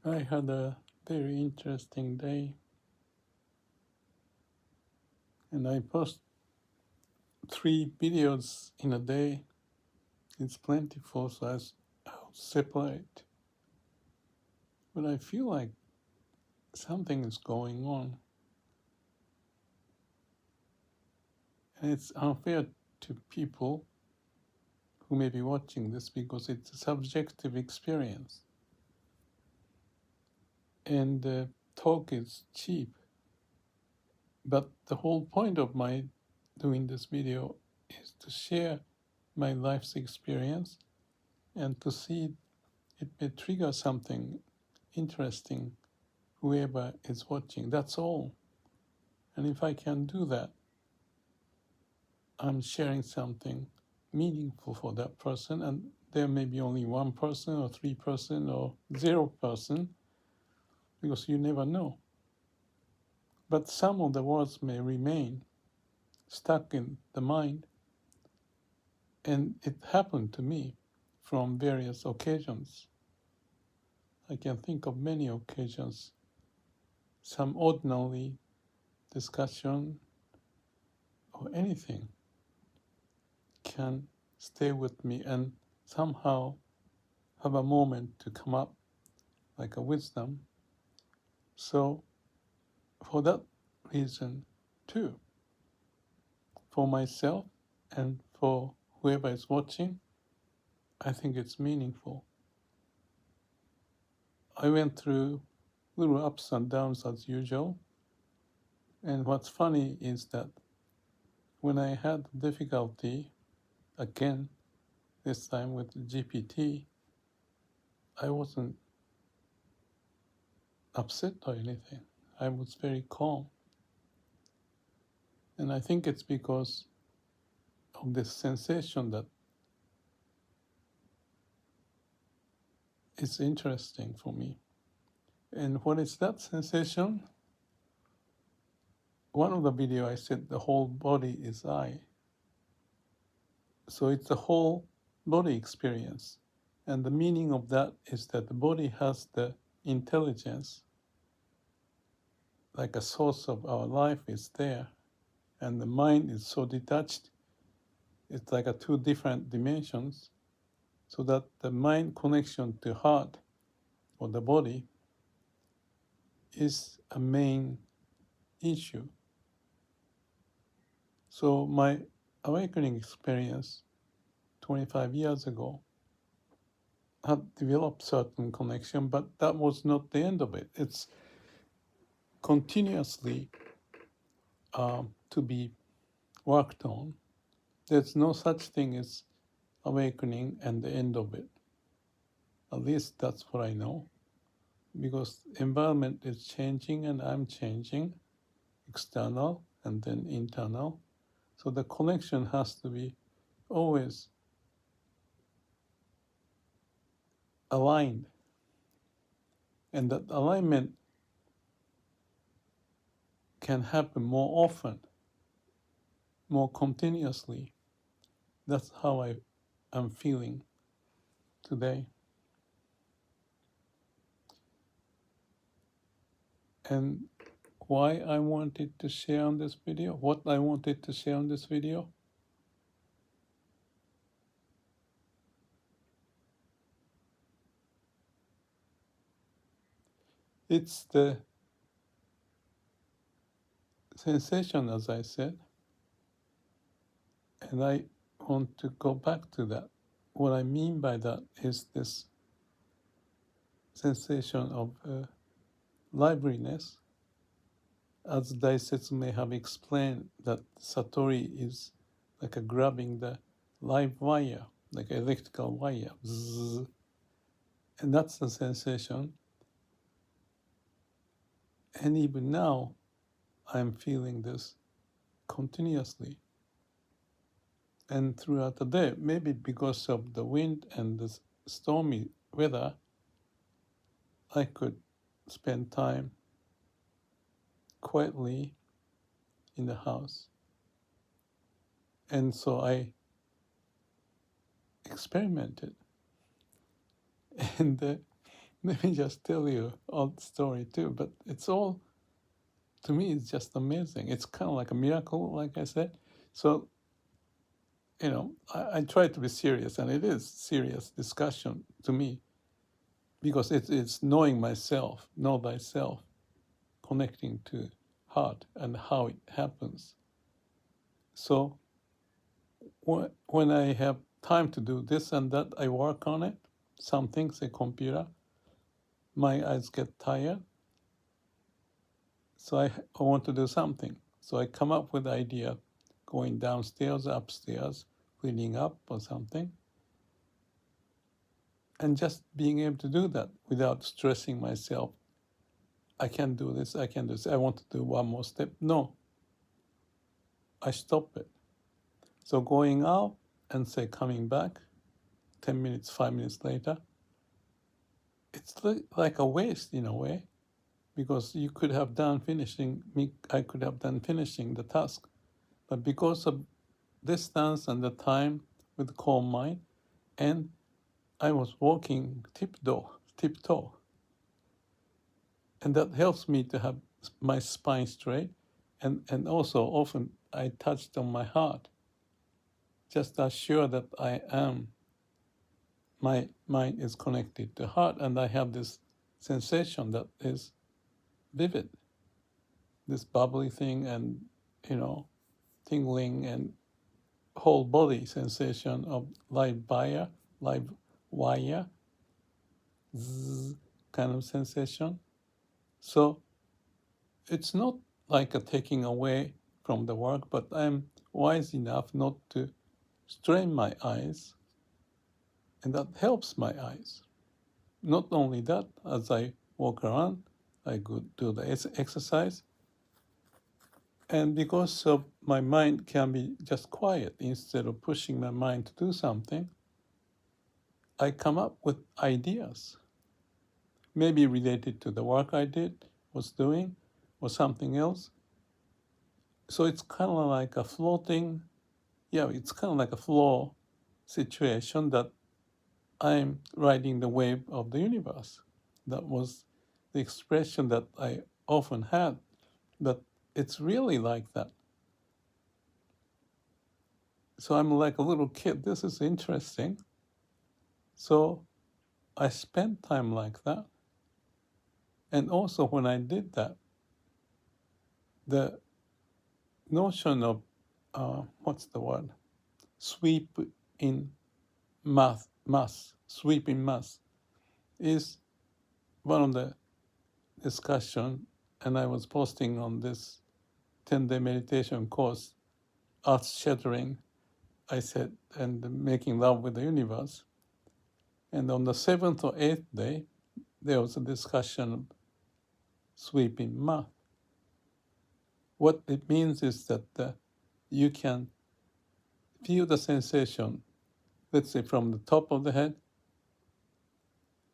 I had a very interesting day, and I post 3 videos in a day. It's plentiful, so I'll separate. But I feel like something is going on, and it's unfair to people who may be watching this because it's a subjective experience, and the talk is cheap. But the whole point of my doing this video is to share my life's experience and to see it may trigger something interesting, whoever is watching. That's all. And if I can do that, I'm sharing something meaningful for that person, and there may be only 1% or 3% or 0%, because you never know. But some of the words may remain stuck in the mind, and it happened to me from various occasions. I can think of many occasions, some ordinary discussion or anything can stay with me and somehow have a moment to come up like a wisdom. So for that reason too, for myself and for whoever is watching, I think it's meaningful. I went through little ups and downs as usual, and what's funny is that when I had difficulty again, this time with GPT, I wasn't upset or anything. I was very calm. And I think it's because of this sensation that is interesting for me. And what is that sensation? One of the video I said the whole body is I. So it's the whole body experience. And the meaning of that is that the body has the intelligence, like a source of our life is there. And the mind is so detached, it's like a 2 different dimensions, so that the mind connection to heart or the body is a main issue. So my awakening experience 25 years ago had developed certain connection, but that was not the end of it. It's continuously to be worked on. There's no such thing as awakening and the end of it. At least that's what I know. Because environment is changing and I'm changing, external and then internal. So the connection has to be always aligned. And that alignment can happen more often, more continuously. That's how I am feeling today. And why I wanted to share on this video, what I wanted to share on this video, it's the sensation, as I said, and I want to go back to that. What I mean by that is this sensation of liveliness, as Daisetsu may have explained, that Satori is like a grabbing the live wire, like an electrical wire, zzz, and that's the sensation. And even now, I'm feeling this continuously. And throughout the day, maybe because of the wind and the stormy weather, I could spend time quietly in the house. And so I experimented. And let me just tell you old story too. But it's all, to me, it's just amazing. It's kind of like a miracle, like I said. So, I try to be serious, and it is serious discussion to me, because it's knowing myself, know thyself, connecting to heart and how it happens. So when I have time to do this and that, I work on it. Some things, a computer, my eyes get tired. So I want to do something. So I come up with the idea, going downstairs, upstairs, cleaning up or something. And just being able to do that without stressing myself. I can do this, I can do this. I want to do one more step. No, I stop it. So going out and say coming back, 10 minutes, 5 minutes later, it's like a waste in a way, because you could have done finishing, I could have done finishing the task. But because of distance and the time with calm mind, and I was walking tiptoe. And that helps me to have my spine straight. And also often I touched on my heart, just assure that my mind is connected to heart, and I have this sensation that is vivid, this bubbly thing, and tingling, and whole body sensation of live wire, zzz, kind of sensation. So it's not like a taking away from the work, but I'm wise enough not to strain my eyes, and that helps my eyes. Not only that, as I walk around, I could do the exercise, and because of my mind can be just quiet, instead of pushing my mind to do something, I come up with ideas, maybe related to the work I was doing, or something else. So it's kind of like a it's kind of like a flow situation, that I'm riding the wave of the universe. That was the expression that I often had, but it's really like that. So I'm like a little kid. This is interesting. So I spent time like that. And also when I did that, the notion of, what's the word? Sweep in sweep in mass is one of the discussion, and I was posting on this 10-day meditation course, earth-shattering, I said, and making love with the universe. And on the 7th or 8th day, there was a discussion of sweeping math. What it means is that you can feel the sensation, let's say from the top of the head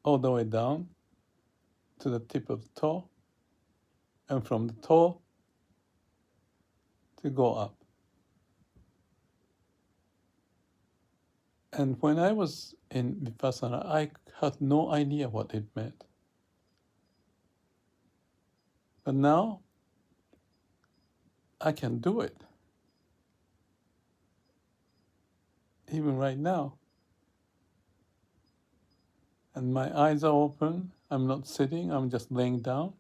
all the way down to the tip of the toe, and from the toe to go up. And when I was in Vipassana, I had no idea what it meant. But now I can do it. Even right now. And my eyes are open. I'm not sitting, I'm just laying down.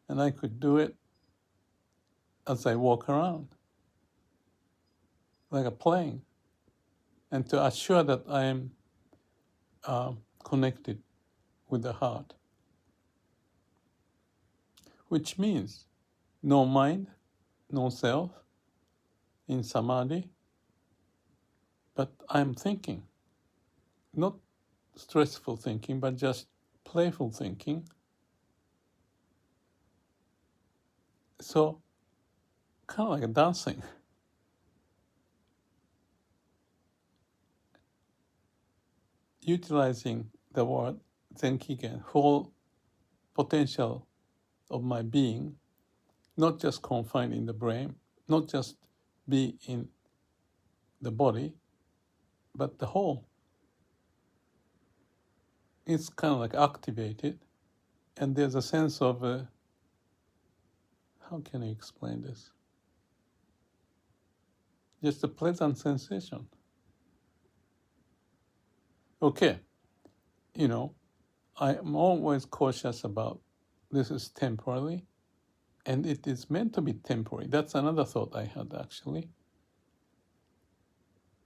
And I could do it as I walk around, like a plane. And to assure that I am connected with the heart. Which means no mind, no self in samadhi, but I'm thinking. Not stressful thinking, but just playful thinking. So, kind of like a dancing. Utilizing the word Zenkigen, whole potential of my being, not just confined in the brain, not just be in the body, but the whole. it's kind of like activated, and there's a sense of, how can I explain this? Just a pleasant sensation. Okay, I'm always cautious about this is temporary, and it is meant to be temporary. That's another thought I had, actually.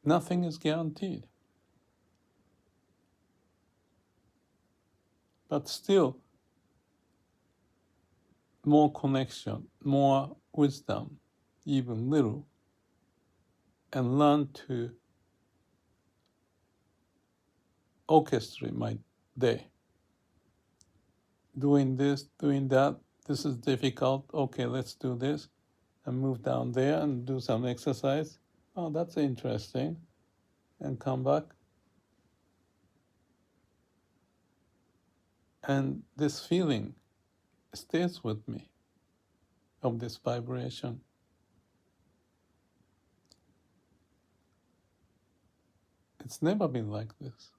Nothing is guaranteed. But still, more connection, more wisdom, even little, and learn to orchestrate my day. Doing this, doing that, this is difficult. Okay, let's do this. And move down there and do some exercise. Oh, that's interesting. And come back. And this feeling stays with me of this vibration. It's never been like this.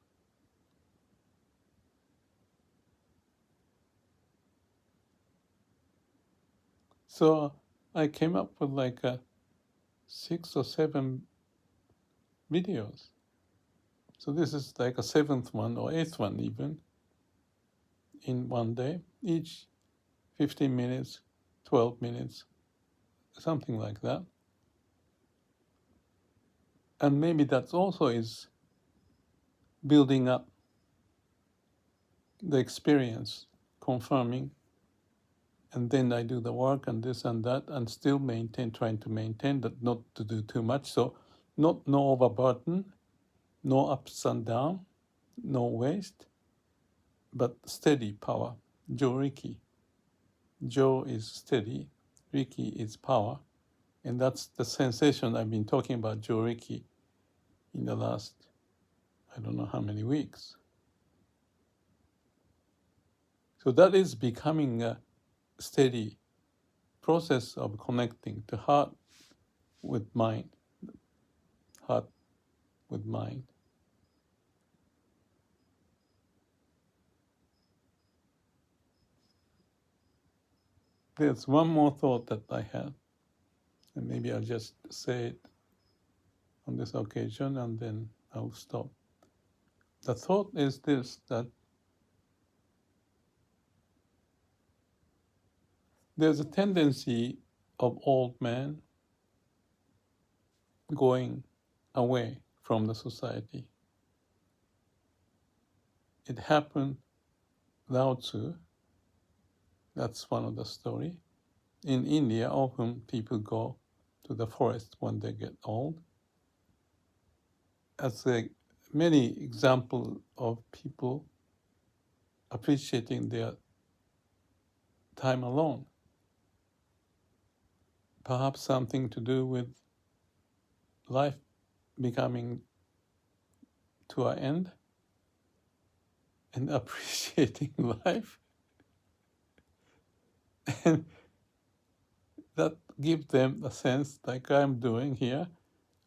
So I came up with like 6 or 7 videos. So this is like a 7th one or 8th one even in one day, each 15 minutes, 12 minutes, something like that. And maybe that also is building up the experience, confirming, and then I do the work and this and that, and still trying to maintain that, not to do too much. So no overburden, no ups and downs, no waste, but steady power. Jo-Riki. Jo is steady, Riki is power. And that's the sensation I've been talking about Jo-Riki in the last, I don't know how many weeks. So that is becoming a steady process of connecting to heart with mind, heart with mind. There's one more thought that I had, and maybe I'll just say it on this occasion and then I'll stop. The thought is this, that there's a tendency of old men going away from the society. It happened, Lao Tzu, that's one of the story. In India, often people go to the forest when they get old. As many examples of people appreciating their time alone. Perhaps something to do with life becoming to an end and appreciating life. And that gives them a sense like I'm doing here,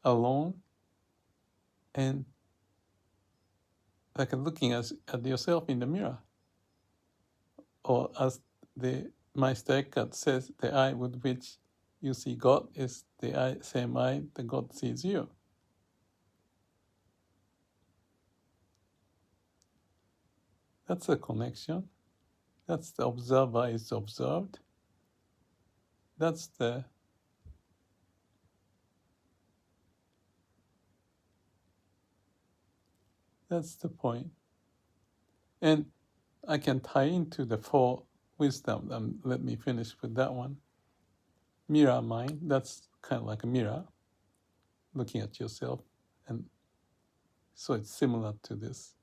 alone, and like looking at yourself in the mirror. Or as the Meister Eckhart says, the eye with which you see God is the same eye that God sees you. That's a connection. That's the observer is observed. That's the point. And I can tie into the 4 wisdom, and let me finish with that one. Mirror mind, that's kind of like a mirror, looking at yourself. And so it's similar to this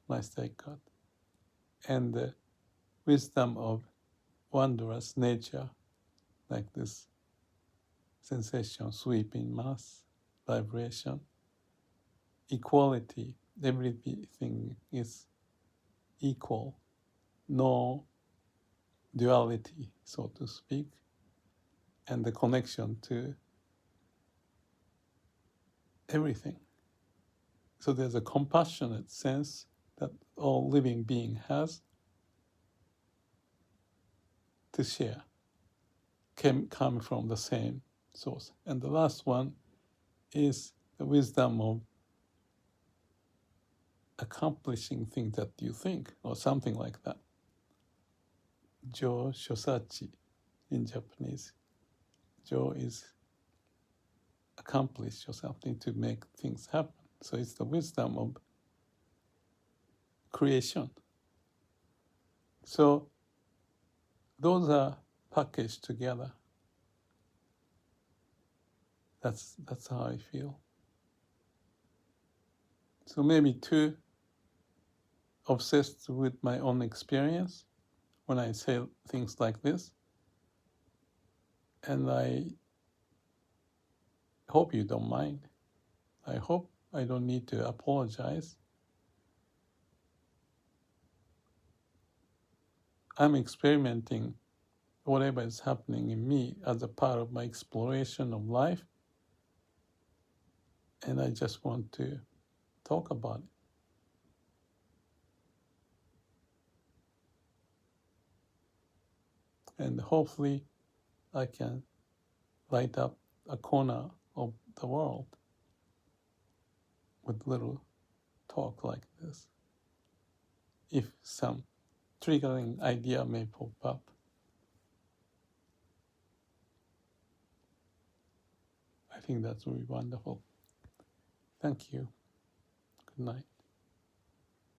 Meister Eckhart. And the wisdom of wondrous nature, like this sensation, sweeping mass, vibration, equality, everything is equal, no duality, so to speak, and the connection to everything. So there's a compassionate sense that all living being has to share, come from the same source. And the last one is the wisdom of accomplishing things that you think, or something like that. Jo shosachi in Japanese. Jo is accomplish or something, to make things happen. So it's the wisdom of creation. So those are packaged together. That's how I feel. So maybe too obsessed with my own experience when I say things like this. And I hope you don't mind. I hope I don't need to apologize. I'm experimenting whatever is happening in me as a part of my exploration of life. And I just want to talk about it. And hopefully I can light up a corner of the world with little talk like this. If some triggering idea may pop up. I think that's really wonderful. Thank you. Good night.